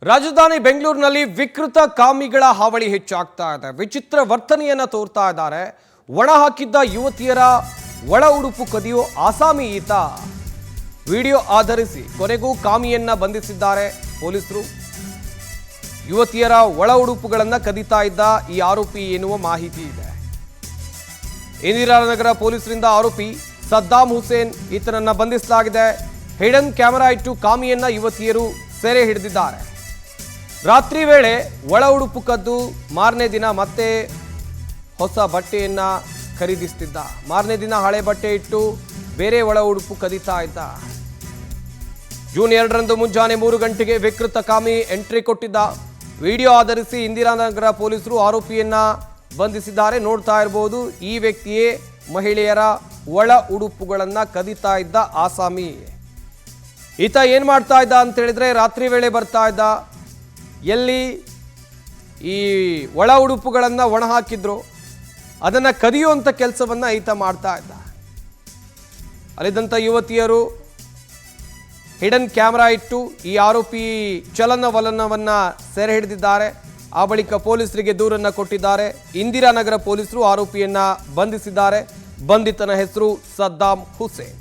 ರಾಜಧಾನಿ ಬೆಂಗಳೂರಿನಲ್ಲಿ ವಿಕೃತ ಕಾಮಿಗಳ ಹಾವಳಿ ಹೆಚ್ಚಾಗ್ತಾ ಇದೆ. ವಿಚಿತ್ರ ವರ್ತನೆಯನ್ನ ತೋರ್ತಾ ಇದ್ದಾರೆ. ಒಣ ಹಾಕಿದ್ದ ಯುವತಿಯರ ಒಳ ಉಡುಪು ಕದಿಯೋ ಆಸಾಮಿ ಈತ ವಿಡಿಯೋ ಆಧರಿಸಿ ಕೊನೆಗೂ ಕಾಮಿಯನ್ನ ಬಂಧಿಸಿದ್ದಾರೆ ಪೊಲೀಸರು. ಯುವತಿಯರ ಒಳ ಉಡುಪುಗಳನ್ನ ಕದಿತಾ ಇದ್ದ ಈ ಆರೋಪಿ ಎನ್ನುವ ಮಾಹಿತಿ ಇದೆ. ಇಂದಿರಾನಗರ ಪೊಲೀಸರಿಂದ ಆರೋಪಿ ಸದ್ದಾಂ ಹುಸೇನ್ ಈತನನ್ನ ಬಂಧಿಸಲಾಗಿದೆ. ಹಿಡನ್ ಕ್ಯಾಮೆರಾ ಇಟ್ಟು ಕಾಮಿಯನ್ನ ಯುವತಿಯರು ಸೆರೆ ಹಿಡಿದಿದ್ದಾರೆ. ರಾತ್ರಿ ವೇಳೆ ಒಳ ಉಡುಪು ಕದ್ದು ಮಾರನೇ ದಿನ ಮತ್ತೆ ಹೊಸ ಬಟ್ಟೆಯನ್ನ ಖರೀದಿಸ್ತಿದ್ದ. ಮಾರನೇ ದಿನ ಹಳೆ ಬಟ್ಟೆ ಇಟ್ಟು ಬೇರೆ ಒಳ ಉಡುಪು ಕದೀತಾ ಇದ್ದ. ಜೂನ್ 2ರಂದು ಮುಂಜಾನೆ 3 ಗಂಟೆಗೆ ವಿಕೃತ ಕಾಮಿ ಎಂಟ್ರಿ ಕೊಟ್ಟಿದ್ದ. ವಿಡಿಯೋ ಆಧರಿಸಿ ಇಂದಿರಾನಗರ ಪೊಲೀಸರು ಆರೋಪಿಯನ್ನ ಬಂಧಿಸಿದ್ದಾರೆ. ನೋಡ್ತಾ ಇರಬಹುದು, ಈ ವ್ಯಕ್ತಿಯೇ ಮಹಿಳೆಯರ ಒಳ ಉಡುಪುಗಳನ್ನ ಕದೀತಾ ಇದ್ದ ಆಸಾಮಿ. ಈತ ಏನ್ ಮಾಡ್ತಾ ಇದ್ದ ಅಂತ ಹೇಳಿದ್ರೆ, ರಾತ್ರಿ ವೇಳೆ ಬರ್ತಾ ಇದ್ದ. ಎಲ್ಲಿ ಈ ಒಳ ಉಡುಪುಗಳನ್ನು ಒಣ ಹಾಕಿದ್ರು ಅದನ್ನು ಕದಿಯುವಂಥ ಕೆಲಸವನ್ನು ಈತ ಮಾಡ್ತಾ ಇದ್ದ. ಅಲ್ಲಿದ್ದಂಥ ಯುವತಿಯರು ಹಿಡನ್ ಕ್ಯಾಮ್ರಾ ಇಟ್ಟು ಈ ಆರೋಪಿ ಚಲನವಲನವನ್ನು ಸೆರೆ ಹಿಡಿದಿದ್ದಾರೆ. ಆ ಬಳಿಕ ಪೊಲೀಸರಿಗೆ ದೂರನ್ನು ಕೊಟ್ಟಿದ್ದಾರೆ. ಇಂದಿರಾನಗರ ಪೊಲೀಸರು ಆರೋಪಿಯನ್ನು ಬಂಧಿಸಿದ್ದಾರೆ. ಬಂಧಿತನ ಹೆಸರು ಸದ್ದಾಂ ಹುಸೇನ್.